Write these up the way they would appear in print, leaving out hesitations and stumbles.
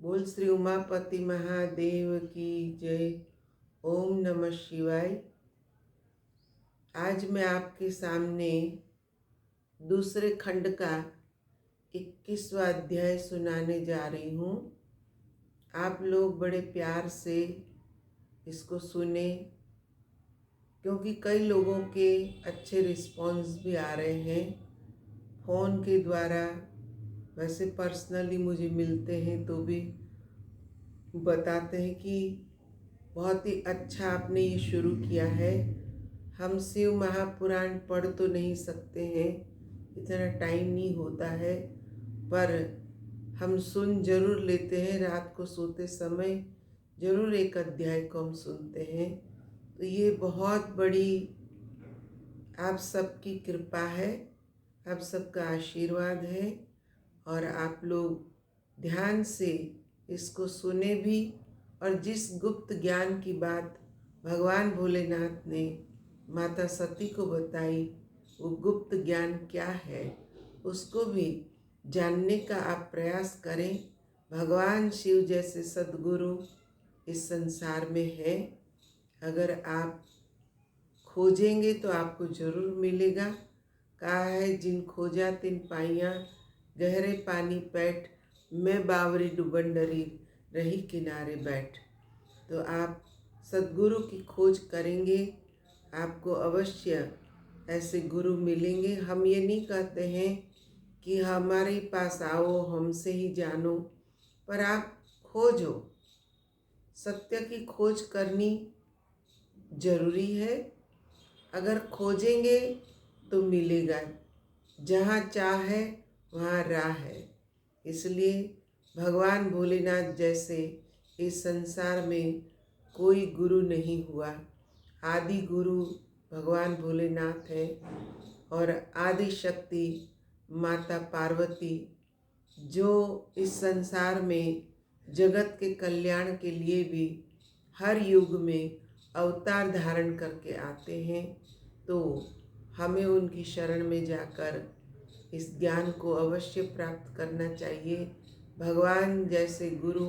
बोल श्री उमापति महादेव की जय। ओम नमः शिवाय। आज मैं आपके सामने दूसरे खंड का 21वां अध्याय सुनाने जा रही हूँ। आप लोग बड़े प्यार से इसको सुने, क्योंकि कई लोगों के अच्छे रिस्पॉन्स भी आ रहे हैं फ़ोन के द्वारा। वैसे पर्सनली मुझे मिलते हैं तो भी बताते हैं कि बहुत ही अच्छा आपने ये शुरू किया है। हम शिव महापुराण पढ़ तो नहीं सकते हैं, इतना टाइम नहीं होता है, पर हम सुन जरूर लेते हैं। रात को सोते समय जरूर एक अध्याय को हम सुनते हैं। तो ये बहुत बड़ी आप सबकी कृपा है, आप सबका आशीर्वाद है, और आप लोग ध्यान से इसको सुने भी। और जिस गुप्त ज्ञान की बात भगवान भोलेनाथ ने माता सती को बताई, वो गुप्त ज्ञान क्या है, उसको भी जानने का आप प्रयास करें। भगवान शिव जैसे सद्गुरु इस संसार में है। अगर आप खोजेंगे तो आपको जरूर मिलेगा। कहा है, जिन खोजा तिन पाइया, गहरे पानी पैठ, मैं बावरी डूबन डरी, रही किनारे बैठ। तो आप सद्गुरु की खोज करेंगे, आपको अवश्य ऐसे गुरु मिलेंगे। हम ये नहीं कहते हैं कि हमारे पास आओ, हमसे ही जानो, पर आप खोजो। सत्य की खोज करनी जरूरी है। अगर खोजेंगे तो मिलेगा। जहाँ चाह है वहाँ राह है। इसलिए भगवान भोलेनाथ जैसे इस संसार में कोई गुरु नहीं हुआ। आदि गुरु भगवान भोलेनाथ है, और आदि शक्ति माता पार्वती, जो इस संसार में जगत के कल्याण के लिए भी हर युग में अवतार धारण करके आते हैं। तो हमें उनकी शरण में जाकर इस ज्ञान को अवश्य प्राप्त करना चाहिए। भगवान जैसे गुरु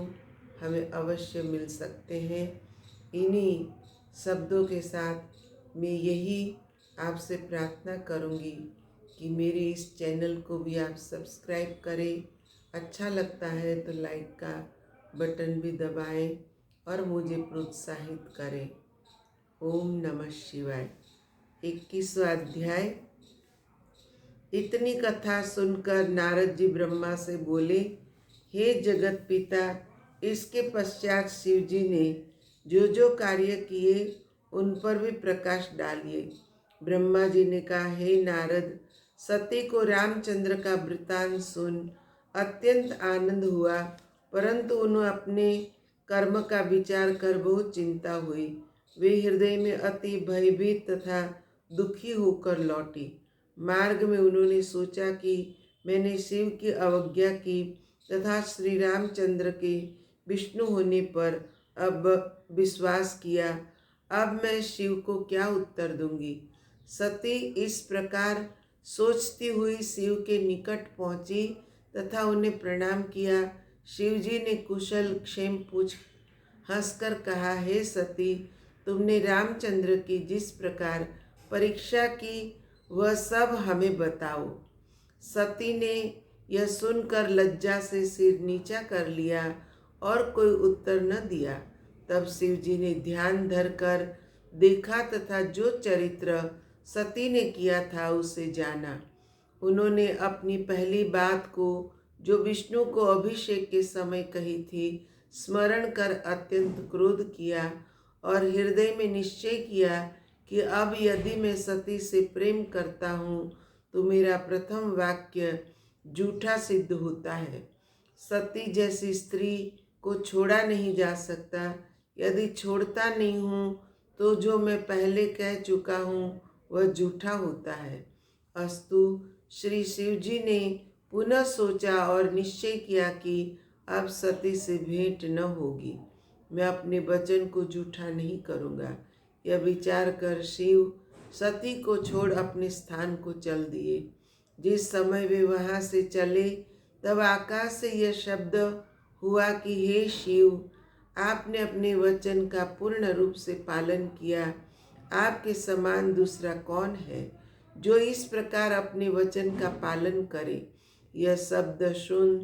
हमें अवश्य मिल सकते हैं। इन्हीं शब्दों के साथ मैं यही आपसे प्रार्थना करूंगी कि मेरे इस चैनल को भी आप सब्सक्राइब करें। अच्छा लगता है तो लाइक का बटन भी दबाएं और मुझे प्रोत्साहित करें। ओम नमः शिवाय। 21वां अध्याय। इतनी कथा सुनकर नारद जी ब्रह्मा से बोले, हे जगत पिता, इसके पश्चात शिव जी ने जो जो कार्य किए उन पर भी प्रकाश डालिए। ब्रह्मा जी ने कहा, हे नारद, सती को रामचंद्र का वृतांत सुन अत्यंत आनंद हुआ, परंतु उन्हें अपने कर्म का विचार कर बहुत चिंता हुई। वे हृदय में अति भयभीत तथा दुखी होकर लौटी। मार्ग में उन्होंने सोचा कि मैंने शिव की अवज्ञा की तथा श्री रामचंद्र के विष्णु होने पर अब विश्वास किया। अब मैं शिव को क्या उत्तर दूंगी। सती इस प्रकार सोचती हुई शिव के निकट पहुंची तथा उन्हें प्रणाम किया। शिव जी ने कुशल क्षेम पूछ हंसकर कहा, हे सती, तुमने रामचंद्र की जिस प्रकार परीक्षा की वह सब हमें बताओ। सती ने यह सुनकर लज्जा से सिर नीचा कर लिया और कोई उत्तर न दिया। तब शिव जी ने ध्यान धरकर देखा तथा जो चरित्र सती ने किया था उसे जाना। उन्होंने अपनी पहली बात को, जो विष्णु को अभिषेक के समय कही थी, स्मरण कर अत्यंत क्रोध किया और हृदय में निश्चय किया कि अब यदि मैं सती से प्रेम करता हूँ तो मेरा प्रथम वाक्य झूठा सिद्ध होता है। सती जैसी स्त्री को छोड़ा नहीं जा सकता। यदि छोड़ता नहीं हूँ तो जो मैं पहले कह चुका हूँ वह झूठा होता है। अस्तु, श्री शिव जी ने पुनः सोचा और निश्चय किया कि अब सती से भेंट न होगी। मैं अपने वचन को झूठा नहीं करूँगा। यह विचार कर शिव सती को छोड़ अपने स्थान को चल दिए। जिस समय वे वहाँ से चले तब आकाश से यह शब्द हुआ कि हे शिव, आपने अपने वचन का पूर्ण रूप से पालन किया। आपके समान दूसरा कौन है जो इस प्रकार अपने वचन का पालन करे। यह शब्द सुन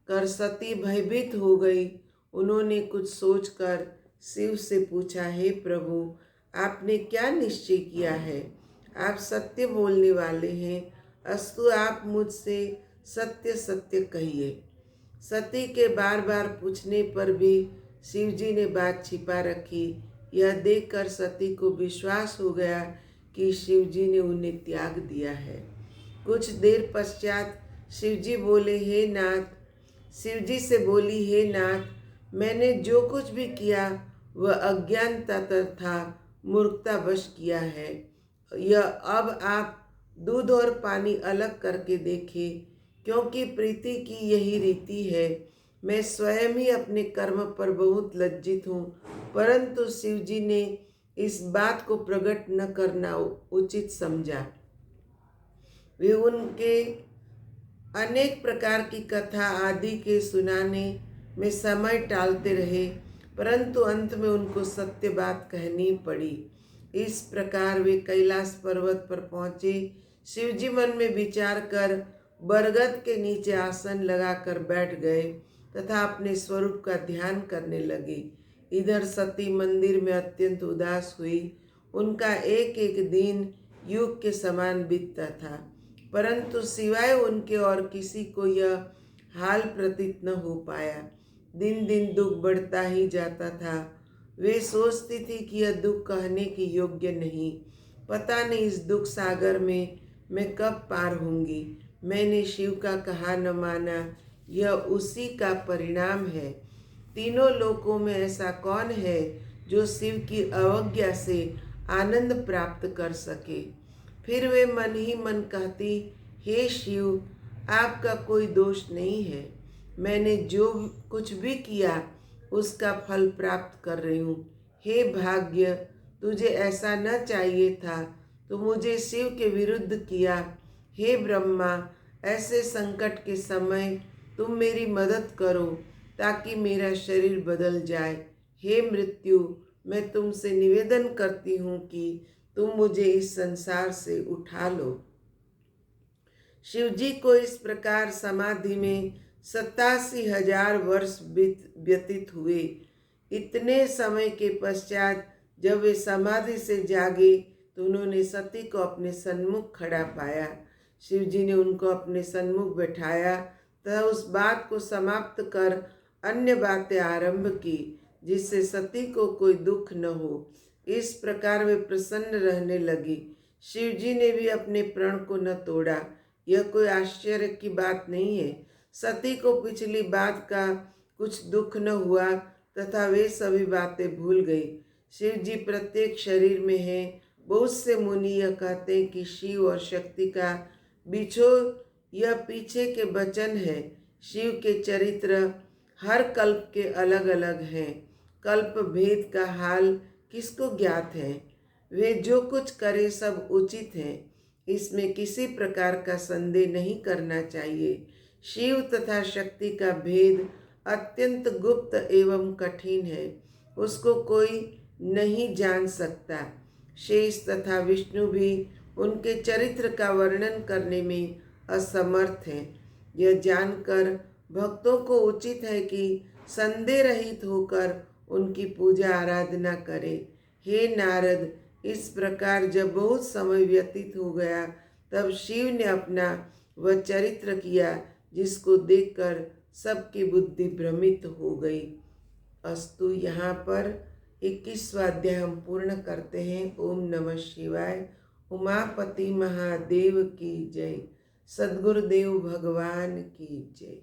कर सती भयभीत हो गई। उन्होंने कुछ सोचकर शिव से पूछा, हे प्रभु, आपने क्या निश्चय किया है? आप सत्य बोलने वाले हैं, अस्तु आप मुझसे सत्य सत्य कहिए। सती के बार बार पूछने पर भी शिवजी ने बात छिपा रखी। यह देखकर सती को विश्वास हो गया कि शिवजी ने उन्हें त्याग दिया है। कुछ देर पश्चात शिवजी बोले, हे नाथ, शिवजी से बोली, हे नाथ, मैंने जो कुछ भी किया वह अज्ञानता तथा मूर्खतावश किया है। यह अब आप दूध और पानी अलग करके देखें, क्योंकि प्रीति की यही रीति है। मैं स्वयं ही अपने कर्म पर बहुत लज्जित हूँ, परंतु शिवजी ने इस बात को प्रकट न करना उचित समझा। वे उनके अनेक प्रकार की कथा आदि के सुनाने में समय टालते रहे, परंतु अंत में उनको सत्य बात कहनी पड़ी। इस प्रकार वे कैलाश पर्वत पर पहुँचे। शिवजी मन में विचार कर बरगद के नीचे आसन लगाकर बैठ गए तथा अपने स्वरूप का ध्यान करने लगे। इधर सती मंदिर में अत्यंत उदास हुई। उनका एक एक दिन युग के समान बीतता था, परंतु सिवाय उनके और किसी को यह हाल प्रतीत न हो पाया। दिन दिन दुख बढ़ता ही जाता था। वे सोचती थी कि यह दुख कहने की योग्य नहीं। पता नहीं इस दुख सागर में मैं कब पार होंगी। मैंने शिव का कहा न माना, यह उसी का परिणाम है। तीनों लोकों में ऐसा कौन है जो शिव की अवज्ञा से आनंद प्राप्त कर सके। फिर वे मन ही मन कहती, हे शिव, आपका कोई दोष नहीं है। मैंने जो कुछ भी किया उसका फल प्राप्त कर रही हूँ। हे भाग्य, तुझे ऐसा न चाहिए था तो मुझे शिव के विरुद्ध किया। हे ब्रह्मा, ऐसे संकट के समय तुम मेरी मदद करो ताकि मेरा शरीर बदल जाए। हे मृत्यु, मैं तुमसे निवेदन करती हूँ कि तुम मुझे इस संसार से उठा लो। शिवजी को इस प्रकार समाधि में 87,000 वर्ष व्यतीत हुए। इतने समय के पश्चात जब वे समाधि से जागे तो उन्होंने सती को अपने सन्मुख खड़ा पाया। शिवजी ने उनको अपने सन्मुख बैठाया तथा उस बात को समाप्त कर अन्य बातें आरंभ की, जिससे सती को कोई दुख न हो। इस प्रकार वे प्रसन्न रहने लगी। शिवजी ने भी अपने प्रण को न तोड़ा। यह कोई आश्चर्य की बात नहीं है। सती को पिछली बात का कुछ दुख न हुआ तथा वे सभी बातें भूल गई। शिवजी प्रत्येक शरीर में है। बहुत से मुनि यह कहते हैं कि शिव और शक्ति का बिछोह यह पीछे के वचन है। शिव के चरित्र हर कल्प के अलग अलग हैं। कल्प भेद का हाल किसको ज्ञात है। वे जो कुछ करे सब उचित है, इसमें किसी प्रकार का संदेह नहीं करना चाहिए। शिव तथा शक्ति का भेद अत्यंत गुप्त एवं कठिन है, उसको कोई नहीं जान सकता। शेष तथा विष्णु भी उनके चरित्र का वर्णन करने में असमर्थ हैं। यह जानकर भक्तों को उचित है कि संदेह रहित होकर उनकी पूजा आराधना करें। हे नारद, इस प्रकार जब बहुत समय व्यतीत हो गया तब शिव ने अपना वह चरित्र किया जिसको देखकर सबकी बुद्धि भ्रमित हो गई। अस्तु, यहाँ पर 21वां अध्याय हम पूर्ण करते हैं। ओम नमः शिवाय। उमापति महादेव की जय। सद्गुरुदेव भगवान की जय।